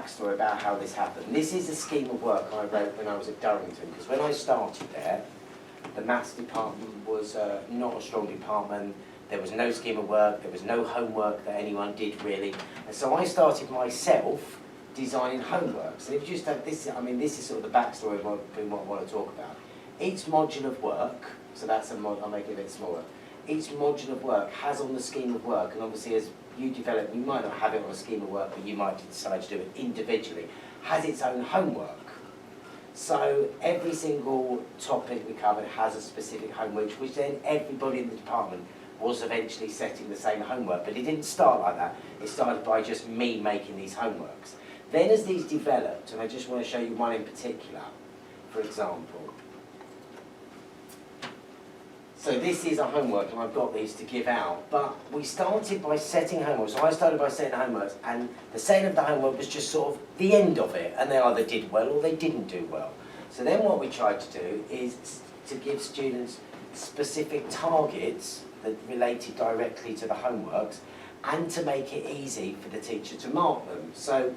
backstory about how this happened. This is a scheme of work I wrote when I was at Durrington, because when I started there, the maths department was not a strong department. There was no scheme of work, there was no homework that anyone did really. And so I started myself designing homework. So if you just have this, I mean, this is sort of the backstory of what I want to talk about. Each module of work, so that's a mod, I'll make it a bit smaller. Each module of work has on the scheme of work, and obviously as you develop, you might not have it on a scheme of work, but you might decide to do it individually, has its own homework. So every single topic we covered has a specific homework, which then everybody in the department was eventually setting the same homework. But it didn't start like that. It started by just me making these homeworks. Then as these developed, and I just want to show you one in particular, for example. So this is a homework, and I've got these to give out. But we started by setting homework. So I started by setting homeworks, and the setting of the homework was just sort of the end of it. And they either did well or they didn't do well. So then what we tried to do is to give students specific targets that related directly to the homeworks, and to make it easy for the teacher to mark them. So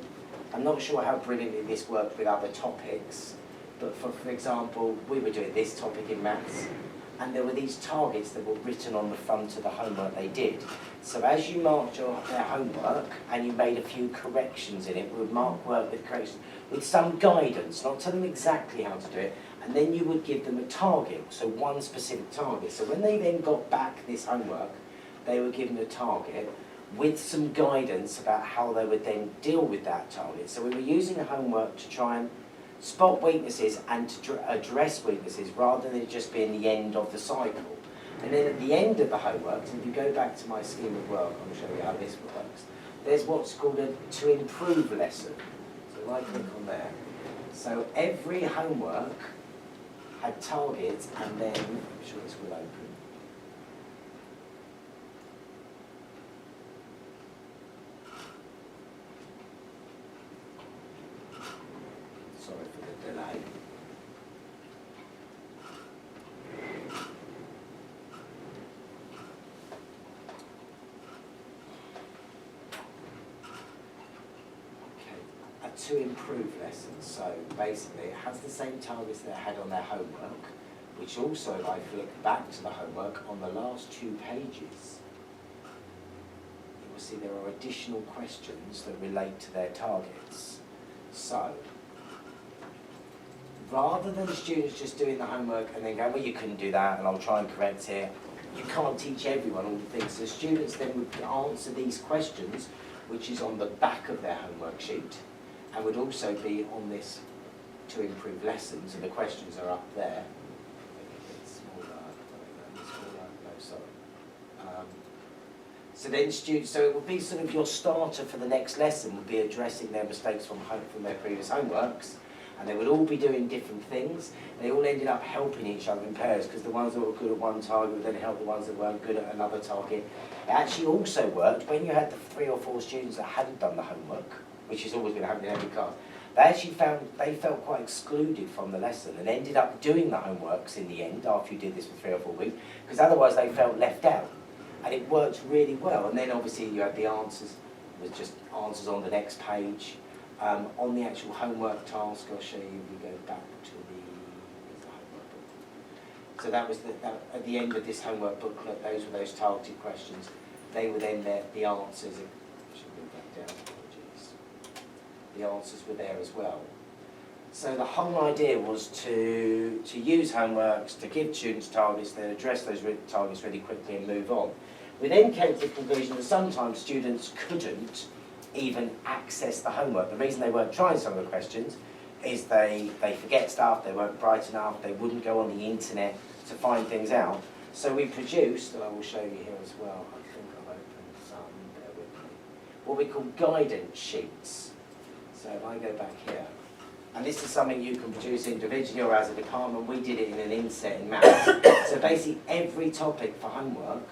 I'm not sure how brilliantly this worked with other topics, but for example, we were doing this topic in maths, and there were these targets that were written on the front of the homework they did. So as you marked their homework and you made a few corrections in it, we would mark work with corrections, with some guidance, not tell them exactly how to do it, and then you would give them a target, so one specific target. So when they then got back this homework, they were given a target with some guidance about how they would then deal with that target. So we were using the homework to try and spot weaknesses and to address weaknesses rather than it just being the end of the cycle. And then at the end of the homework, and if you go back to my scheme of work, I'll show you how this works. There's what's called a to improve lesson. So if I click on there. So every homework had targets, and then, I'm sure this will open. Sorry for the delay. To improve lessons. So basically it has the same targets that it had on their homework, which also, if I flick back to the homework, on the last 2 pages, you will see there are additional questions that relate to their targets. So, rather than students just doing the homework and then going, well, you couldn't do that and I'll try and correct it, you can't teach everyone all the things. So students then would answer these questions, which is on the back of their homework sheet, and would also be on this to improve lessons, and the questions are up there. So then students, so it would be sort of your starter for the next lesson would be addressing their mistakes from their previous homeworks, and they would all be doing different things. They all ended up helping each other in pairs, because the ones that were good at one target would then help the ones that weren't good at another target. It actually also worked when you had the 3 or 4 students that hadn't done the homework, which is always going to happen in every class. They felt quite excluded from the lesson and ended up doing the homeworks in the end after you did this for 3 or 4 weeks, because otherwise they felt left out. And it worked really well. And then obviously you had the answers, it was just answers on the next page. On the actual homework task, I'll show you, we go back to the homework book. So that was at the end of this homework booklet, those were those targeted questions. They were then the answers. I should move that down. The answers were there as well. So the whole idea was to use homeworks, to give students targets, then address those targets really quickly and move on. We then came to the conclusion that sometimes students couldn't even access the homework. The reason they weren't trying some of the questions is they forget stuff, they weren't bright enough, they wouldn't go on the internet to find things out. So we produced, and I will show you here as well, I think I've opened some, bear with me, what we call guidance sheets. So if I go back here, and this is something you can produce individually or as a department. We did it in an inset in maths. So basically every topic for homework,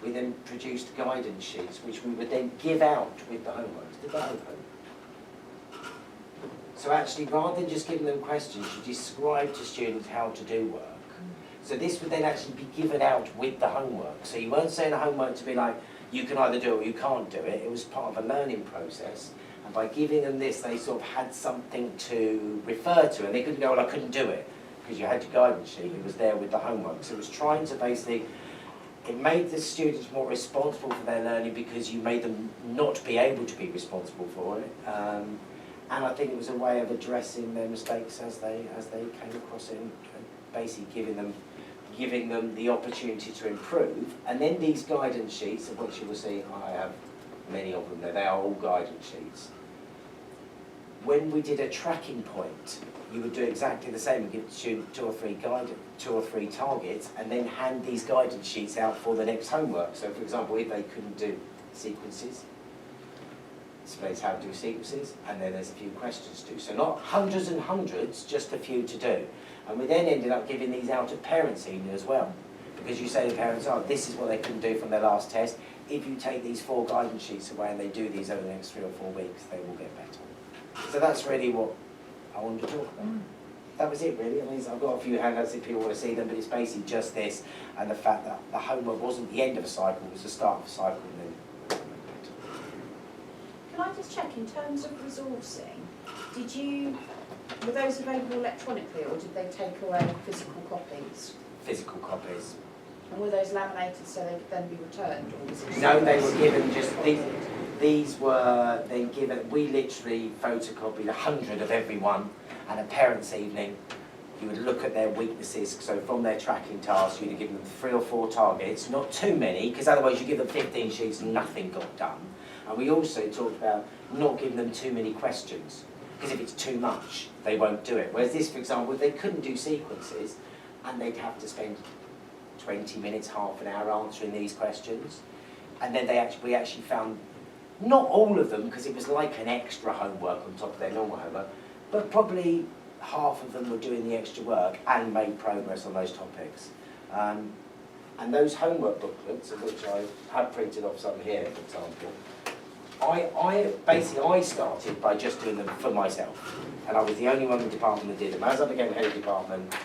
we then produced guidance sheets, which we would then give out with the homework. Did that open? So actually, rather than just giving them questions, you describe to students how to do work. So this would then actually be given out with the homework. So you weren't saying the homework to be like, you can either do it or you can't do it. It was part of a learning process. And by giving them this, they sort of had something to refer to, and they couldn't go, well, I couldn't do it, because you had your guidance sheet, it was there with the homework. So it was trying to basically, it made the students more responsible for their learning because you made them not be able to be responsible for it. And I think it was a way of addressing their mistakes as they came across it, and basically giving them the opportunity to improve. And then these guidance sheets, of which you will see, I have many of them there, they are all guidance sheets. When we did a tracking point, you would do exactly the same. You give the student two or three targets, and then hand these guidance sheets out for the next homework. So, for example, if they couldn't do sequences, displays how to do sequences, and then there's a few questions to do. So not hundreds and hundreds, just a few to do. And we then ended up giving these out at parents' evening as well, because you say to parents, oh, this is what they couldn't do from their last test. If you take these 4 guidance sheets away and they do these over the next 3 or 4 weeks, they will get better. So that's really what I wanted to talk about. That was it really. I mean, I've got a few handouts if people want to see them, but it's basically just this, and the fact that the homework wasn't the end of a cycle, it was the start of a cycle. And then can I just check, in terms of resourcing, were those available electronically, or did they take away physical copies? Physical copies. And were those laminated so they could then be returned? Or was it No, they were given just, these were then given, we literally photocopied 100 of every one, and at parents' evening, you would look at their weaknesses. So from their tracking tasks, you'd give them 3 or 4 targets, not too many, because otherwise you give them 15 sheets and nothing got done. And we also talked about not giving them too many questions, because if it's too much, they won't do it. Whereas this, for example, if they couldn't do sequences, and they'd have to spend 20 minutes, half an hour answering these questions, and then we actually found, not all of them, because it was like an extra homework on top of their normal homework, but probably half of them were doing the extra work and made progress on those topics. And those homework booklets, of which I have printed off some here, for example, I started by just doing them for myself, and I was the only one in the department that did them. As I became head of department,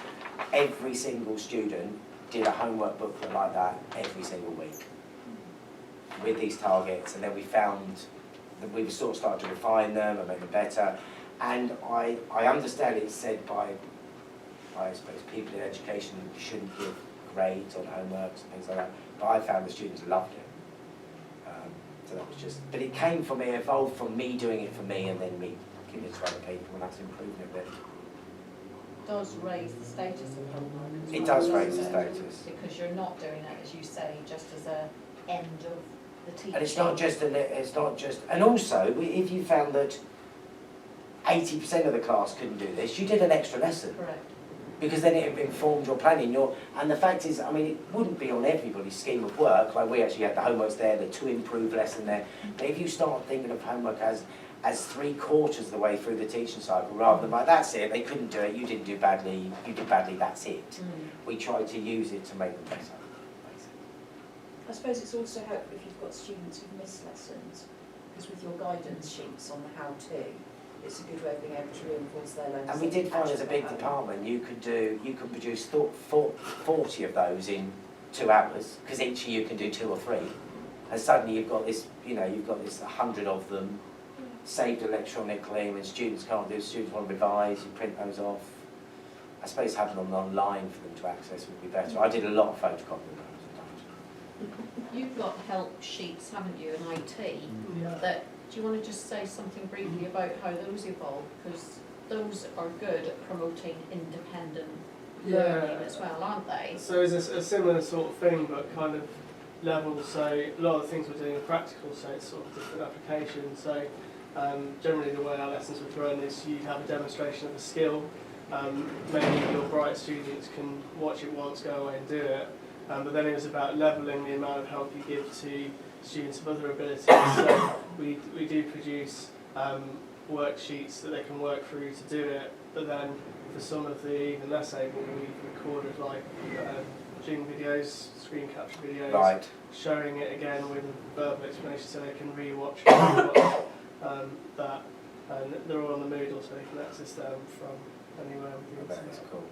every single student did a homework booklet like that every single week with these targets, and then we found that we sort of started to refine them and make them better. And I understand it's said by I suppose people in education shouldn't give grades on homeworks and things like that, but I found the students loved it. So that was just, but it came from me, evolved from me doing it for me, and then me giving it to other people, and that's improving it a bit. Does raise the status of homework as well. It does raise the status. Because you're not doing it, as you say, just as a end of the teaching. And it's not just, and also, if you found that 80% of the class couldn't do this, you did an extra lesson. Correct. Because then it informed your planning. And the fact is, I mean, it wouldn't be on everybody's scheme of work. Like we actually had the homeworks there, the to improve lesson there. But if you start thinking of homework as 3/4 of the way through the teaching cycle, rather than like, that's it, they couldn't do it, you didn't do badly, you did badly, that's it. We tried to use it to make them better. I suppose it's also helpful if you've got students who've missed lessons, because with your guidance sheets on the how-to, it's a good way of being able to reinforce their learning. And we did find as a big department, you could produce 40 of those in 2 hours, because each of you can do 2 or 3. And suddenly you've got this, you've got this 100 of them saved electronically. When students can't do, students want to revise, you print those off. I suppose having them online for them to access would be better. I did a lot of photocopying. You've got help sheets, haven't you, in IT? Yeah. Do you want to just say something briefly about how those evolve? Because those are good at promoting independent learning as well, aren't they? So it's a similar sort of thing, but kind of level. So a lot of the things we're doing are practical, so it's sort of different applications. So generally the way our lessons would run is you have a demonstration of a skill. Maybe your bright students can watch it once, go away and do it. But then it was about levelling the amount of help you give to students of other abilities. So we do produce worksheets that they can work through to do it, but then for some of the even less able, we've recorded like Jing videos, screen capture videos, right, showing it again with verbal explanation so they can re-watch that, and they're all on the Moodle so they can access them from anywhere with the internet. That's cool.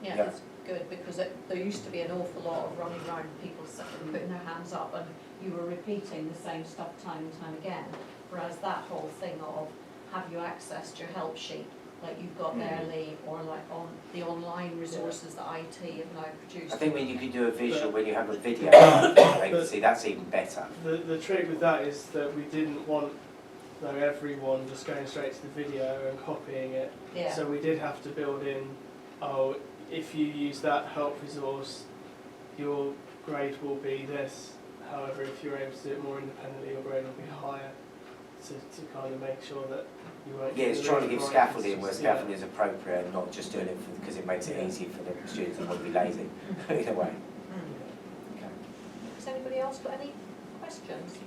Yeah, Yeah. it's good, because there used to be an awful lot of running around, people putting their hands up, and you were repeating the same stuff time and time again. Whereas that whole thing of, have you accessed your help sheet, like you've got there, Lee, or like on the online resources that IT have now produced? I think when you can do a visual, when you have a video, they can see that's even better. The trick with that is that we didn't want everyone just going straight to the video and copying it. Yeah. So we did have to build in, oh, if you use that help resource, your grade will be this. However, if you're able to do it more independently, your grade will be higher. To kind of make sure that you won't... Yeah, it's trying to give right scaffolding where consistency. scaffolding is appropriate and not just doing it because it makes it Yeah. easy for the students that want to be lazy. Either way. Okay. Has anybody else got any questions?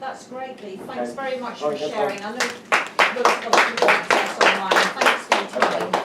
That's great, Lee. Thanks Okay. very much Oh, for no sharing. I know loads of other people want to test online. Thanks for your time. Okay.